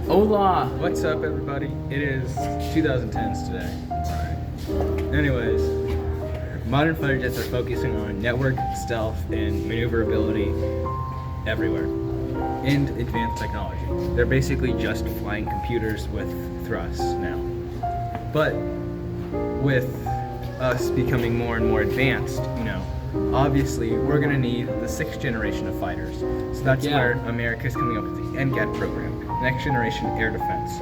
Hola! What's up, everybody? It is 2010s today. Alright. Anyways, modern fighter jets are focusing on network, stealth, and maneuverability everywhere, and advanced technology. They're basically just flying computers with thrusts now. But with us becoming more and more advanced, obviously we're gonna need the 6th generation of fighters. So that's where America's coming up with the NGAD program, Next Generation Air Defense.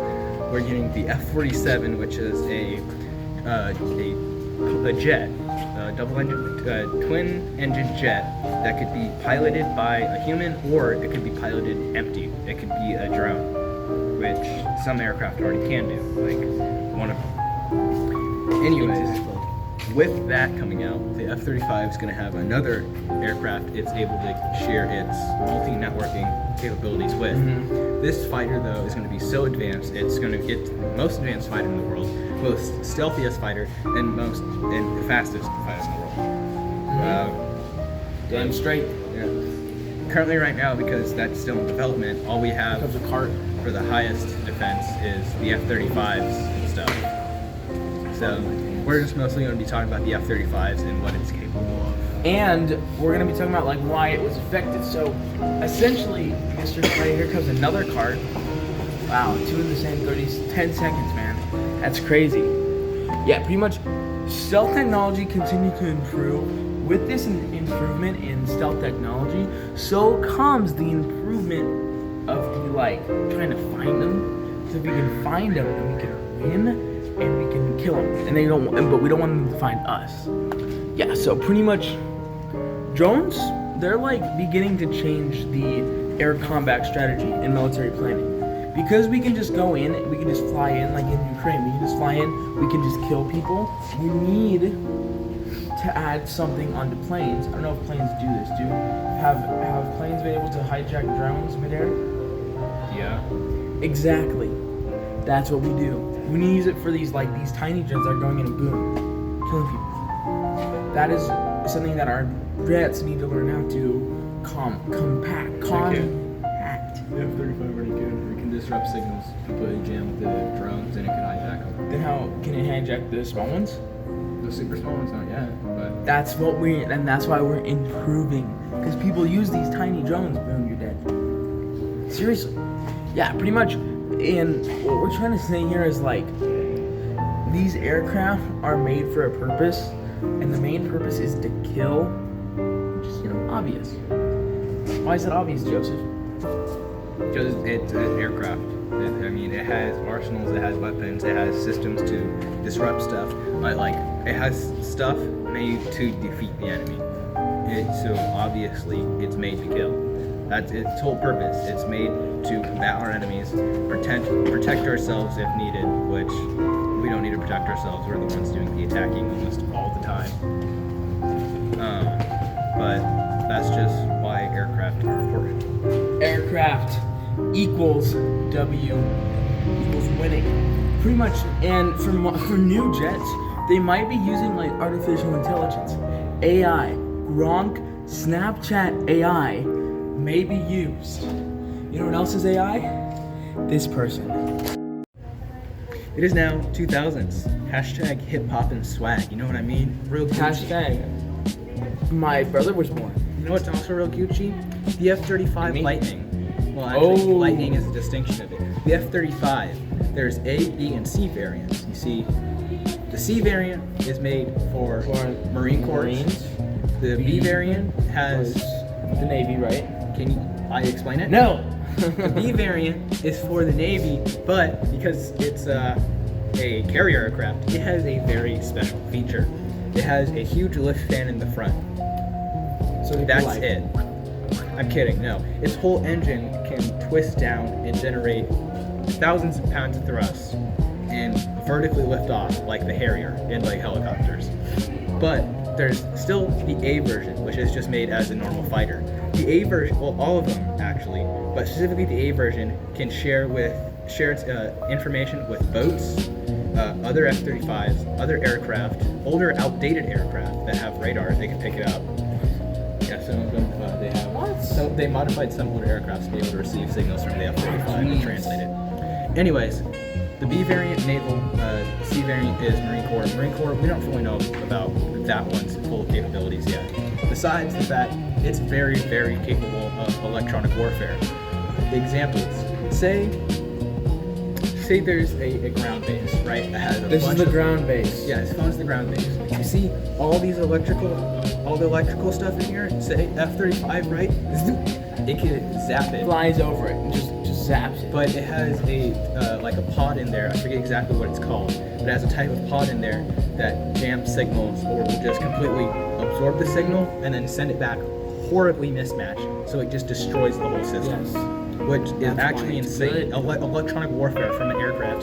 We're getting the F-47, which is a jet, twin engine jet that could be piloted by a human, or it could be piloted empty. It could be a drone, which some aircraft already can do, like one of them. Anyways, with that coming out, the F-35 is going to have another aircraft it's able to share its multi-networking capabilities with. This fighter, though, is going to be so advanced, it's going to get the most advanced fighter in the world, most stealthiest fighter, and the fastest fighter in the world. Damn straight. Yeah. Currently, right now, because that's still in development, all we have for the highest defense is the F-35s and stuff. So we're just mostly going to be talking about the F-35s and what it's capable of. And we're going to be talking about why it was effective. So essentially, Mr. Clay, here comes another card. Wow, 2 in the same 10 seconds, man. That's crazy. Yeah, pretty much stealth technology continues to improve. With this improvement in stealth technology, so comes the improvement of the trying to find them. So if we can find them, then we can win and we can kill them. But we don't want them to find us. Yeah, so pretty much drones, they're beginning to change the air combat strategy in military planning. Because we can just go in, we can just fly in, like in Ukraine, we can just fly in, we can just kill people. We need to add something onto planes. I don't know if planes do this. Have planes been able to hijack drones midair? Yeah. Exactly. That's what we do. We need to use it for these tiny jets that are going in and boom, killing people. That is something that our jets need to learn how to compact. The F-35 already good. We can disrupt signals, completely jam the drones, and it can hijack them. Then how can it hijack the small ones? The super small ones, not yet, but that's why we're improving. Because people use these tiny drones, boom, you're dead. Seriously. Yeah, pretty much. And what we're trying to say here is these aircraft are made for a purpose, and the main purpose is to kill, which is obvious. Why is it obvious, Joseph? because it's an aircraft. It has arsenals, it has weapons, it has systems to disrupt stuff, but it has stuff made to defeat the enemy. So obviously it's made to kill. That's its whole purpose. It's made to combat our enemies, protect ourselves if needed, which we don't need to protect ourselves. We're the ones doing the attacking almost all the time. But that's just why aircraft are important. Aircraft equals W equals winning. Pretty much, and for new jets, they might be using artificial intelligence. AI, Gronk, Snapchat AI may be used. You know what else is AI? This person. It is now 2000s. Hashtag hip hop and swag. You know what I mean? Real Gucci. Hashtag my brother was born. You know what's also real Gucci? The F-35 Lightning. Well, actually, Lightning is a distinction of it. The F-35, there's A, B, and C variants. You see, the C variant is made for Marine Corps. Marines. The B variant has the Navy, right? Can I explain it? No. The B variant is for the Navy, but because it's a carrier aircraft, it has a very special feature. It has a huge lift fan in the front. So that's it. I'm kidding, no. Its whole engine can twist down and generate thousands of pounds of thrust and vertically lift off like the Harrier in helicopters. But there's still the A version, which is just made as a normal fighter. The A version, well, all of them actually, but specifically the A version can share its information with boats, other F-35s, other aircraft, older outdated aircraft that have radar, they can pick it up. Yeah, some of them they have. What? So they modified some older aircraft to be able to receive signals from the F-35 and translate it. Anyways, the B variant naval, C variant is Marine Corps. Marine Corps, we don't fully know about that one's full capabilities yet. Besides the fact it's very, very capable of electronic warfare. Examples: say there's a ground base, right? That has a This is bunch the of, ground base. Yeah, this phone's the ground base. You see all the electrical stuff in here. Say F-35, right? It can zap it. Flies over it and just zaps it. But it has a like a pod in there. I forget exactly what it's called, but it has a type of pod in there that jams signals or will just completely absorb the signal and then send it back horribly mismatched, so it just destroys the whole system. Yes. Which is That's actually why it's insane. good. Electronic warfare from an aircraft,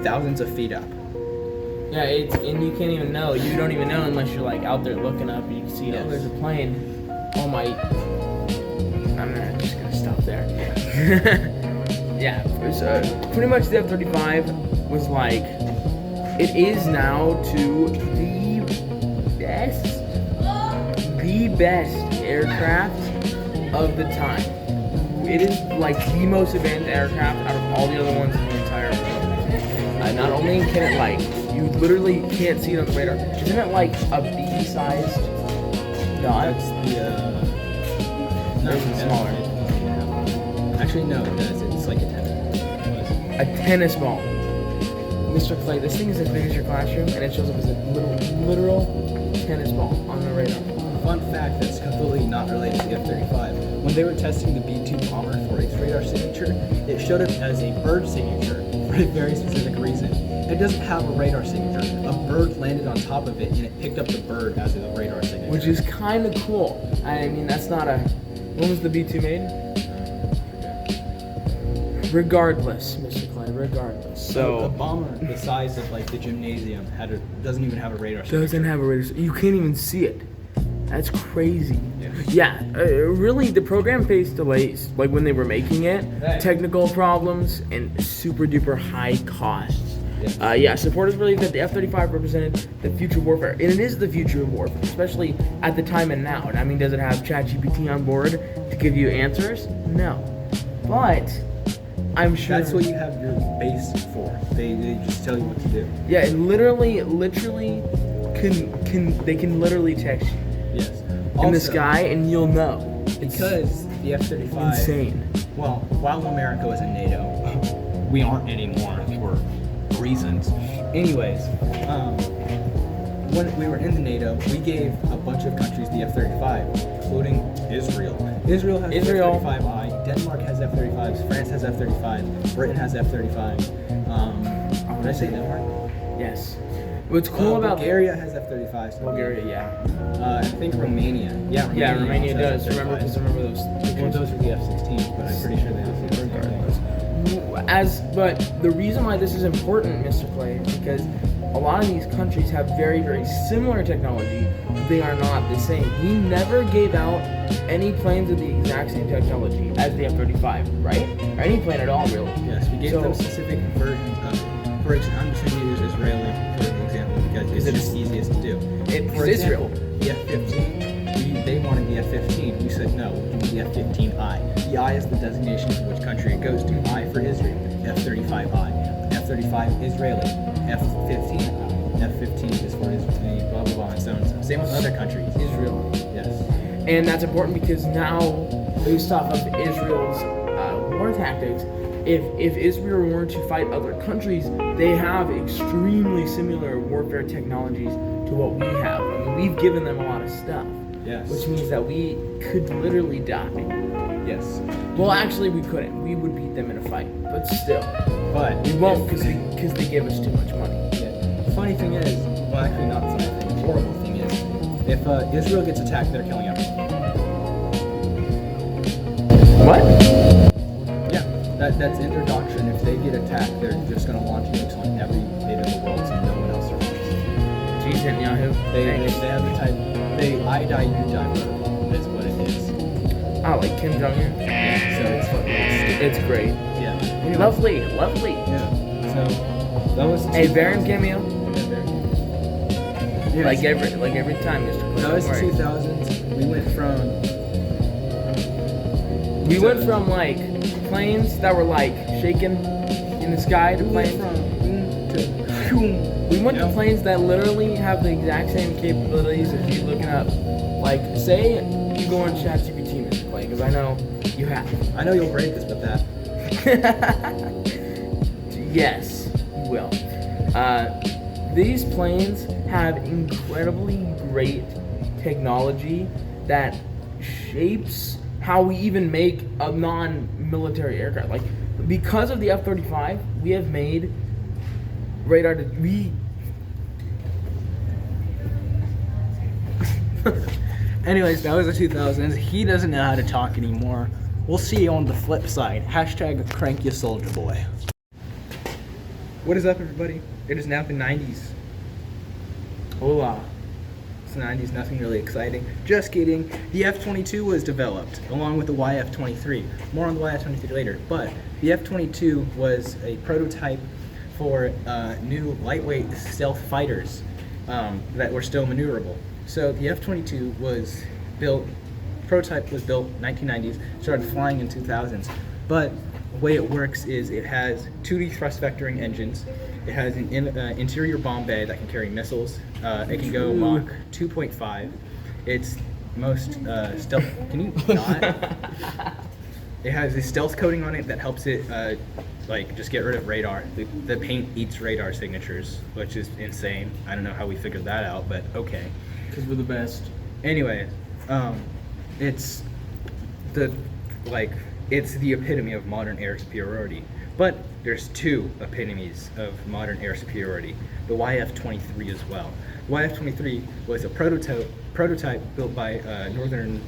thousands of feet up. Yeah, and you can't even know. You don't even know unless you're like out there looking up and you can see, Yes. oh, there's a plane. Oh my. I'm just gonna stop there. Yeah, it was, pretty much the F-35 was like, it is now to the best aircraft of the time. It is like the most advanced aircraft out of all the other ones in the entire world. Not only can it like, you literally can't see it on the radar. Isn't it like a B-sized dot? That's the no, It's smaller. Actually, no, it does. It's like a tennis. A tennis ball. Mr. Clay, this thing is as big as your classroom, and it shows up as a literal tennis ball on the radar. Fun fact that's completely not related to the F-35. When they were testing the B-2 bomber for its radar signature, it showed up as a bird signature for a very specific reason. It doesn't have a radar signature. A bird landed on top of it, and it picked up the bird as a radar signature. Which is kind of cool. I mean, that's not a... When was the B-2 made? Regardless, Mr. Clay, regardless. a So... bomber the size of like the gymnasium doesn't even have a radar signature. Doesn't have a radar... You can't even see it. That's crazy. Yeah. Yeah, really, the program faced delays, like when they were making it, Right. technical problems, and super duper high costs. Yeah. Supporters believe that the F-35 represented the future of warfare, and it is the future of warfare, especially at the time and now. And I mean, does it have ChatGPT on board to give you answers? No, but I'm sure That's what you have your base for. They just tell you what to do. Yeah, it literally they can literally text you Yes. in the sky, and you'll know. It's Because the F-35. insane. Well, while America was in NATO, we aren't anymore for reasons. Anyways, when we were in the NATO, we gave a bunch of countries the F-35, including Israel. Israel has Israel. F-35I. Denmark has F-35s. France has F-35s. Britain has F-35s. Did I say Denmark? Yes. What's cool about Bulgaria has F-35s. Bulgaria, yeah. I think Romania. Yeah, Yeah, Romania also has does. Remember, F-35s. because remember those Well, pictures? those are the F-16s, but I'm pretty sure they also have Regardless. But the reason why this is important, Mr. Clay, is because a lot of these countries have very, very similar technology. They are not the same. We never gave out any planes with the exact same technology as the F-35, right? Or any plane at all, really. Yes, we gave them specific versions of. For example, I'm just going to use Israeli for an example because it's just easiest to do. It's For Israel. example, the F-15, they wanted the F-15. We said no, we need the F-15I. The I is the designation for which country it goes to. I for Israel, F-35I. F-35 Israeli, F-15I. F-15 is for Israel, blah blah blah, and so on. Same with other countries. Israel. Yes. And that's important because now, based off of Israel's war tactics, if Israel were to fight other countries, they have extremely similar warfare technologies to what we have. I mean, we've given them a lot of stuff, Yes. which means that we could literally die. Yes. Well, actually, we couldn't. We would beat them in a fight, but still, But we won't if- because they give us too much money. Yeah. The funny thing is, well, actually not the funny thing. The horrible thing is, if Israel gets attacked, they're killing everyone. What? Yeah, that's in their doctrine. If they get attacked, they're just going to launch nukes on every bit of the world, so no one else survives. Jeez, Netanyahu. They Thanks. have the type. I die, you die protocol. Is what it is. Oh, like Kim Jong Un. Yeah. So it's fucking. It's great. Yeah. Anyway, Lovely, lovely. Yeah. So that was. Hey, Baron 2000. cameo. Yeah, Baron. Yes. Like every time, Mr. Clay. That was don't worry. 2000s. We went from. We went from like planes that were like shaking, in the sky to planes. We went to planes that literally have the exact same capabilities as you looking up. Like, say you go on ChatGPT, Mr. Clay, because I know you have. I know you'll break us with that. Yes, you will. These planes have incredibly great technology that shapes how we even make a non-military aircraft. Like, because of the F-35, we have made radar to we. Anyways, that was the 2000s. He doesn't know how to talk anymore. We'll see you on the flip side. Hashtag crank ya soldier boy. What is up, everybody? It is now the 90s. Hola. It's the 90s, nothing really exciting. Just kidding. The F-22 was developed, along with the YF-23. More on the YF-23 later. But the F-22 was a prototype for new lightweight stealth fighters that were still maneuverable. So the F-22 was built, prototype was built 1990s, started flying in 2000s. But the way it works is it has 2D thrust vectoring engines. It has an interior bomb bay that can carry missiles. It can go Mach 2.5. It's most stealth. Can you not? It has a stealth coating on it that helps it like just get rid of radar. The paint eats radar signatures, which is insane. I don't know how we figured that out, but okay. Because we're the best. Anyway, it's the epitome of modern air superiority. But there's two epitomes of modern air superiority. The YF-23 as well. The YF-23 was a prototype built by Northern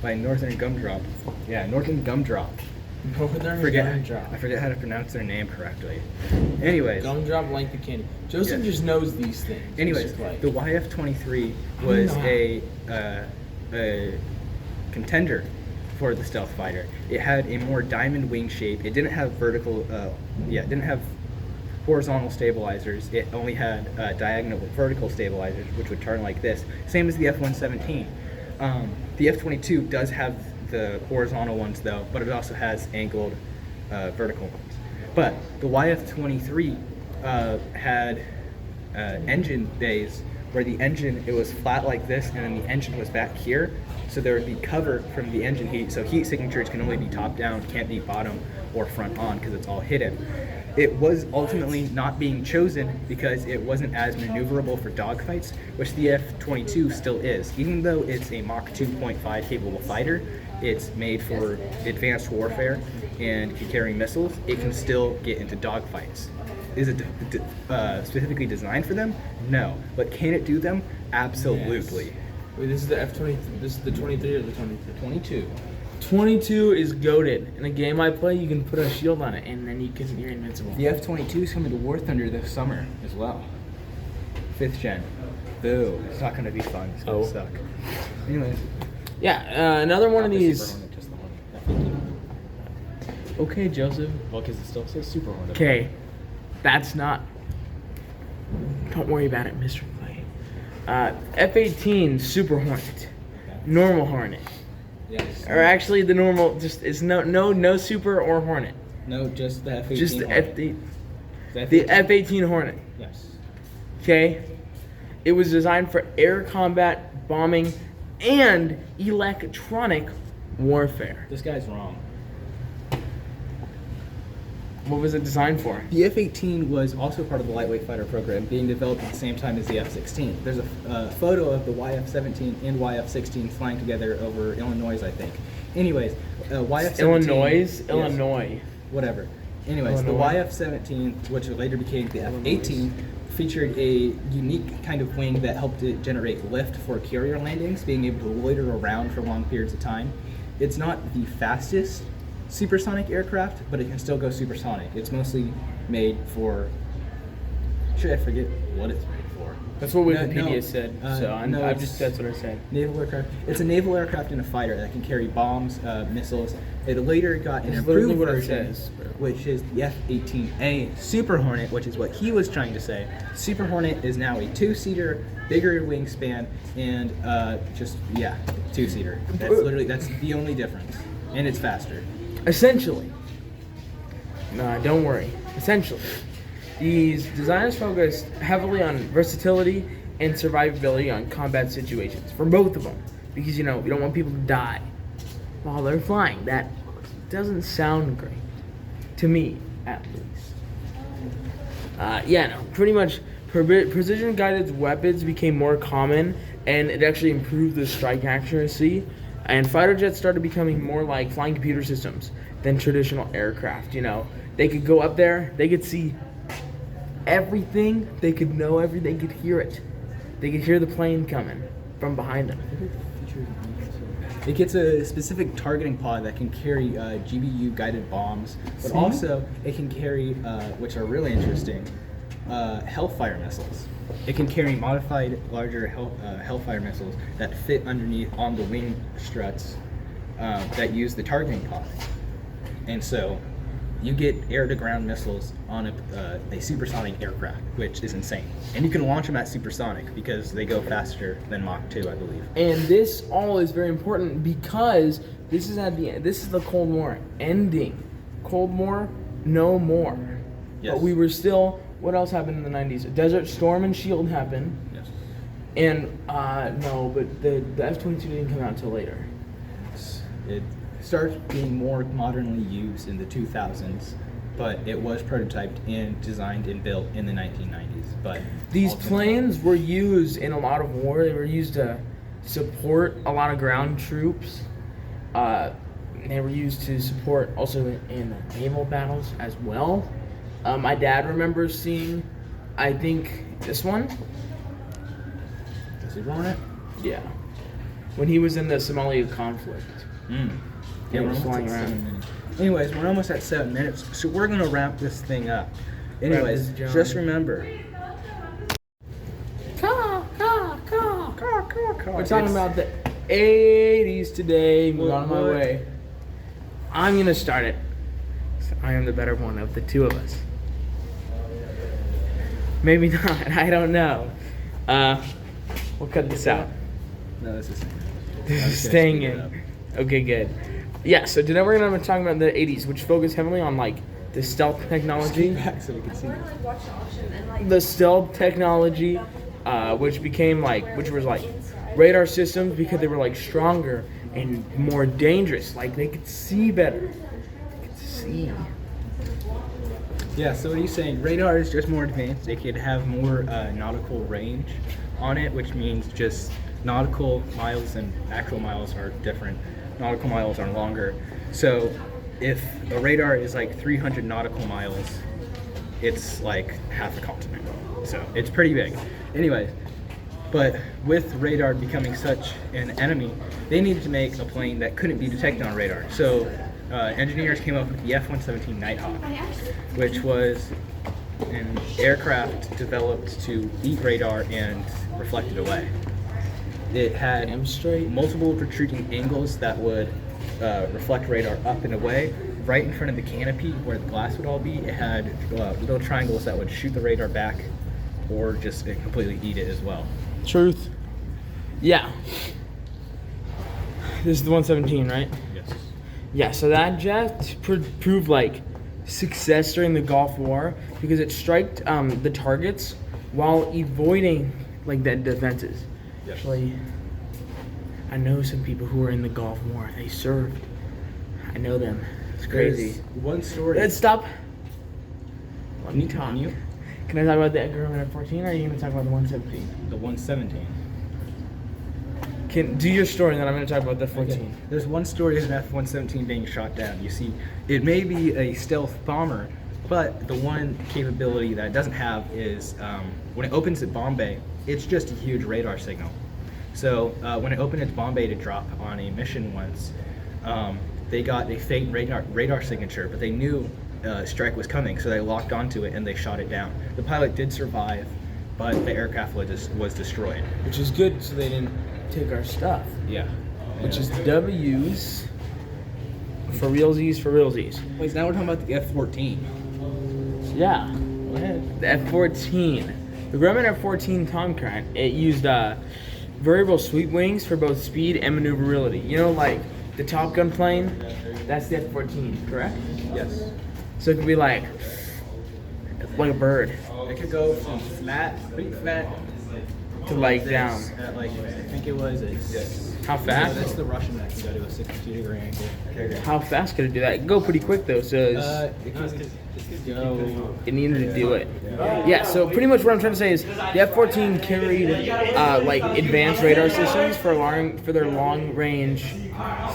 Gumdrop. Yeah, Northern Gumdrop. Northern Gumdrop. I forget how to pronounce their name correctly. Anyways. Gumdrop like the candy. Joseph just knows these things. Anyways, the YF-23 was a contender for the stealth fighter. It had a more diamond wing shape. It didn't have it didn't have horizontal stabilizers. It only had vertical stabilizers, which would turn like this. Same as the F-117. The F-22 does have the horizontal ones though, but it also has angled vertical ones. But the YF-23 had engine bays where the engine, it was flat like this, and then the engine was back here, so there would be cover from the engine heat, so heat signatures can only be top down, can't be bottom or front on because it's all hidden. It was ultimately not being chosen because it wasn't as maneuverable for dogfights, which the F-22 still is. Even though it's a Mach 2.5 capable fighter, it's made for advanced warfare and can carry missiles, it can still get into dogfights. Is it specifically designed for them? No. But can it do them? Absolutely. Yes. Wait, this is the F-20. This is the 23 or the 22? 22. 22 is goated. In a game I play, you can put a shield on it, and then you're invincible. The F-22 is coming to War Thunder this summer as well. 5th gen. Boo. It's not going to be fun. It's going to suck. Anyways. Yeah, another one of these. Super Hornet, just the Hornet. Okay, Joseph. Well, because it still says Super Hornet. Okay. That's not. Don't worry about it, Mr. Clay. F-18 Super Hornet, normal Hornet, Yes. or actually the normal. Just it's no Super or Hornet. No, just the F-18. Just the Hornet. the F-18 Hornet. Yes. Okay. It was designed for air combat, bombing, and electronic warfare. This guy's wrong. What was it designed for? The F-18 was also part of the lightweight fighter program, being developed at the same time as the F-16. There's a photo of the YF-17 and YF-16 flying together over Illinois, I think. Anyways, YF-17... Illinois? Yes, Illinois. whatever. Anyways, Illinois. The YF-17, which later became the F-18, featured a unique kind of wing that helped it generate lift for carrier landings, being able to loiter around for long periods of time. It's not the fastest supersonic aircraft, but it can still go supersonic. It's mostly made for... Should I forget what it's made for? That's what Wikipedia said. That's what I said. Naval aircraft. It's a naval aircraft and a fighter that can carry bombs, missiles. It later got an It's literally improved what it version, says, bro. which is the F-18A Super Hornet, which is what he was trying to say. Super Hornet is now a two-seater, bigger wingspan, and two-seater. That's the only difference, and it's faster. Essentially, don't worry. Essentially, these designers focused heavily on versatility and survivability on combat situations for both of them, because you don't want people to die while they're flying. That doesn't sound great to me, at least. Pretty much precision guided weapons became more common, and it actually improved the strike accuracy. And fighter jets started becoming more like flying computer systems than traditional aircraft. They could go up there, they could see everything, they could know everything, they could hear it. They could hear the plane coming from behind them. It gets a specific targeting pod that can carry GBU guided bombs, but also it can carry, which are really interesting, Hellfire missiles. It can carry modified larger Hellfire missiles that fit underneath on the wing struts that use the targeting pod. And so you get air-to-ground missiles on a supersonic aircraft, which is insane. And you can launch them at supersonic because they go faster than Mach 2, I believe. And this all is very important because this is the Cold War ending. Cold War, no more. Yes. But we were still. What else happened in the 90s? Desert Storm and Shield happened. Yes. And no, but the F-22 didn't come out until later. It starts being more modernly used in the 2000s, but it was prototyped and designed and built in the 1990s. But these planes were used in a lot of war. They were used to support a lot of ground troops. They were used to support also in naval battles as well. My dad remembers seeing, I think, this one. Is it on it? Yeah. When he was in the Somalia conflict. Yeah, He we're was almost flying at around. 7 minutes. Anyways, we're almost at 7 minutes, so we're gonna wrap this thing up. Anyways, this, John. just remember. We're talking about the 80s today. Move on my What? way. I'm gonna start it. I am the better one of the two of us. Maybe not. I don't know. We'll cut this out. No, this is. This I was is gonna staying speed it in. up. Okay, good. Yeah, so today we're gonna be talking about the 80s, which focus heavily on like the stealth technology. Back so we can see. The stealth technology, which was like radar systems because they were like stronger and more dangerous. Like they could see better. They could see. Yeah, so what are you saying? Radar is just more advanced. It could have more nautical range on it, which means just nautical miles and actual miles are different. Nautical miles are longer. So if a radar is like 300 nautical miles, it's like half a continent. So it's pretty big. Anyways, but with radar becoming such an enemy, they needed to make a plane that couldn't be detected on radar. So engineers came up with the F-117 Nighthawk, which was an aircraft developed to beat radar and reflect it away. It had Damn straight. multiple protruding angles that would reflect radar up and away. Right in front of the canopy where the glass would all be, it had little triangles that would shoot the radar back or just completely eat it as well. Truth. Yeah. This is the 117, right? Yes. Yeah, so that jet proved like success during the Gulf War because it striked the targets while avoiding like the defenses. Yes. Actually, I know some people who were in the Gulf War. They served. I know them. It's crazy. There's one story. Let's stop. Let Can me you talk. continue? Can I talk about the Edgar Hoover F-14 or are you going to talk about the 117? The 117. Do your story and then I'm going to talk about the 14. Okay. There's one story of an F-117 being shot down. You see, it may be a stealth bomber, but the one capability that it doesn't have is when it opens at bomb bay, it's just a huge radar signal. So when it opened its bomb bay to drop on a mission once, they got a faint radar signature, but they knew a strike was coming, so they locked onto it and they shot it down. The pilot did survive, but the aircraft was destroyed. Which is good so they didn't take our stuff. Yeah. Which is W's for realsies for realsies. Wait, so now we're talking about the F-14. Yeah. Go ahead. The F-14. The Grumman F-14 Tomcat, it used variable sweep wings for both speed and maneuverability. You know, like the Top Gun plane? That's the F-14, correct? Yes. So it could be like a bird It could go from pretty flat, to like this down. At like I think it was How So fast? that's the Russian that can go to a 62-degree angle. How fast could it do that? It could go pretty quick though. So It could go. it needed to do it. Yeah, so pretty much what I'm trying to say is the F-14 carried like advanced radar systems for their long-range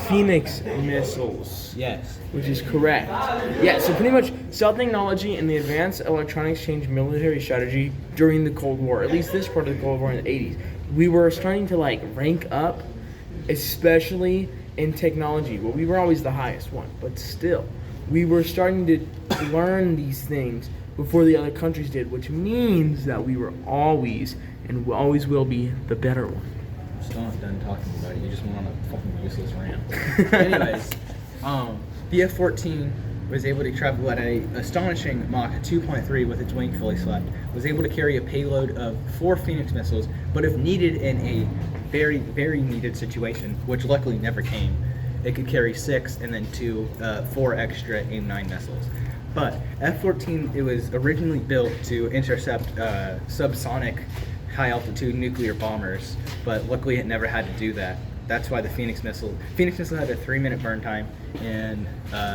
Phoenix missiles, Yes. which is correct. Yeah, so pretty much stealth technology and the advanced electronics changed military strategy during the Cold War, at least this part of the Cold War in the 80s. We were starting to like rank up, especially in technology. Well, we were always the highest one, but still, we were starting to learn these things before the other countries did, which means that we were always and always will be the better one. Still not done talking about it. You just went on a fucking useless rant. Anyways, the F-14 was able to travel at a astonishing Mach 2.3 with its wing fully swept. Was able to carry a payload of 4 Phoenix missiles, but if needed in a very, very needed situation, which luckily never came, it could carry 6 and then 4 extra AIM-9 missiles. But F-14, it was originally built to intercept subsonic high-altitude nuclear bombers, but luckily it never had to do that. That's why the Phoenix missile had a 3-minute burn time, and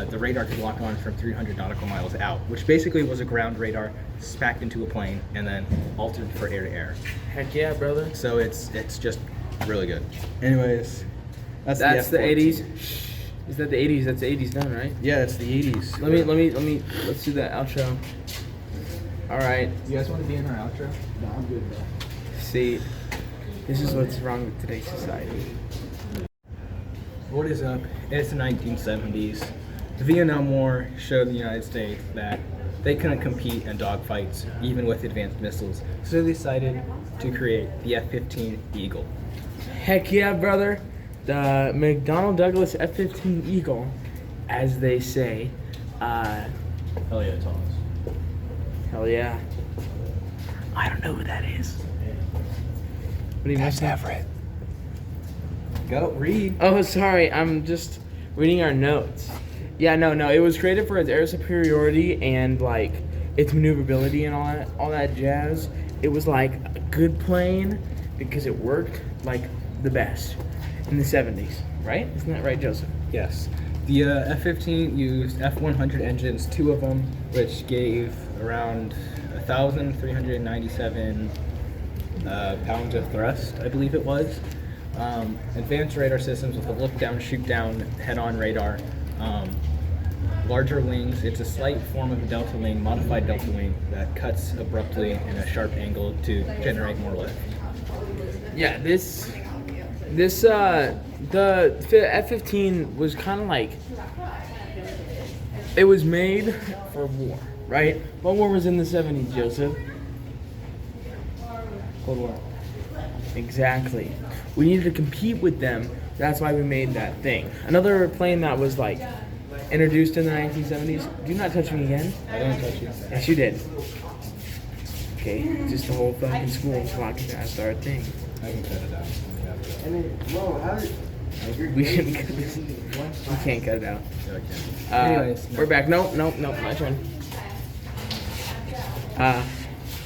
the radar could lock on from 300 nautical miles out, which basically was a ground radar smacked into a plane and then altered for air-to-air. Heck yeah, brother. So it's just really good. Anyways, That's the F-14. 80s. Shh. Is that the 80s? That's the 80s done, right? Yeah, it's the 80s. Let's do that outro. All right. You guys want to be in our outro? No, I'm good, bro. See, this is what's wrong with today's society. What is up? It's the 1970s. The Vietnam War showed the United States that they couldn't compete in dogfights, even with advanced missiles. So they decided to create the F-15 Eagle. Heck yeah, brother. The McDonnell Douglas F-15 Eagle, as they say. Hell yeah, Thomas. Hell yeah. I don't know who that is. What do you mean? Everett. Go read. Oh, sorry. I'm just reading our notes. Yeah, no. It was created for its air superiority and like its maneuverability and all that jazz. It was like a good plane because it worked like the best in the 70s, right? Isn't that right, Joseph? Yes. The F-15 used F-100 engines, 2 of them, which gave around 1,397 pounds of thrust, I believe it was. Advanced radar systems with a look-down, shoot-down, head-on radar. Larger wings. It's a slight form of a delta wing, modified delta wing, that cuts abruptly in a sharp angle to generate more lift. Yeah, the F-15 was kind of like, it was made for war, right? What war was in the 70s, Joseph? Cold War. Exactly. We needed to compete with them. That's why we made that thing. Another plane that was like introduced in the 1970s. Do not touch me again. I didn't touch you. Yes, you did. Okay, just the whole fucking school podcast our thing. I can cut it out. And then, whoa, how did... We shouldn't cut this. We can't cut it out. Anyways, no. We're back. Nope, my turn.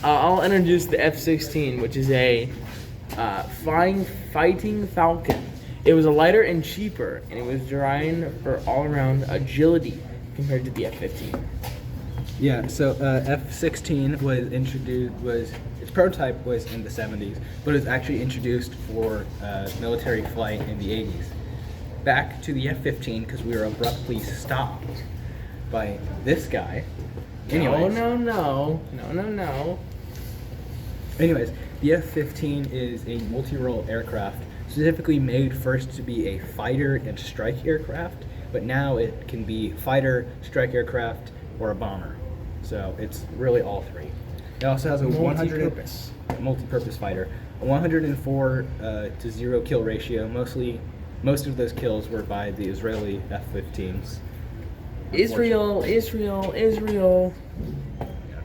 I'll introduce the F-16, which is a fighting Falcon. It was a lighter and cheaper, and it was designed for all-around agility compared to the F-15. Yeah, so F-16 its prototype was in the 70s, but it was actually introduced for military flight in the 80s. Back to the F-15, because we were abruptly stopped by this guy. Anyways, No. Anyways, the F-15 is a multi-role aircraft, specifically made first to be a fighter and strike aircraft, but now it can be fighter, strike aircraft, or a bomber. So it's really all 3. It also has a multi-purpose fighter, a 104 to 0 kill ratio. Most of those kills were by the Israeli F-15s. Israel. Yeah,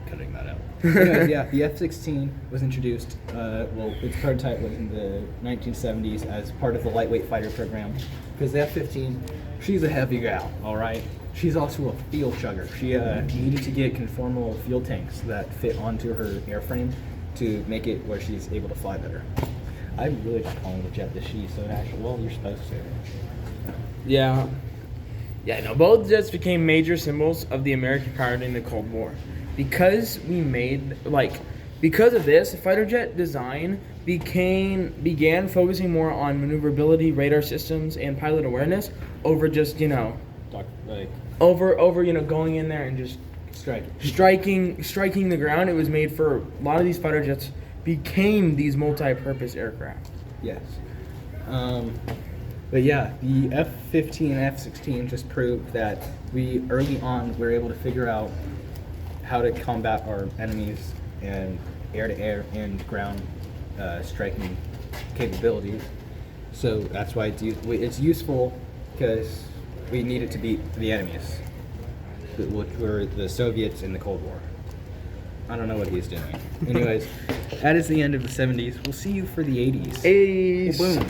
cutting that out. Anyways, yeah, the F-16 was introduced, its prototype was in the 1970s as part of the lightweight fighter program. Because the F-15, she's a heavy gal, all right? She's also a field chugger. She needed to get conformal fuel tanks that fit onto her airframe to make it where she's able to fly better. I'm really just calling the jet the she, so actually, well, you're supposed to. Yeah. Yeah, no, both jets became major symbols of the American power during the Cold War. Because of this, fighter jet design began focusing more on maneuverability, radar systems, and pilot awareness over just, going in there and just striking the ground. It was made for a lot of these fighter jets became these multi-purpose aircraft. Yes. But yeah, the F-15 and F-16 just proved that we early on were able to figure out how to combat our enemies and air-to-air and ground striking capabilities. So that's why it's useful, because we need it to beat the enemies, which were the Soviets in the Cold War. I don't know what he's doing. Anyways, that is the end of the 70s. We'll see you for the 80s. Ace. Boom.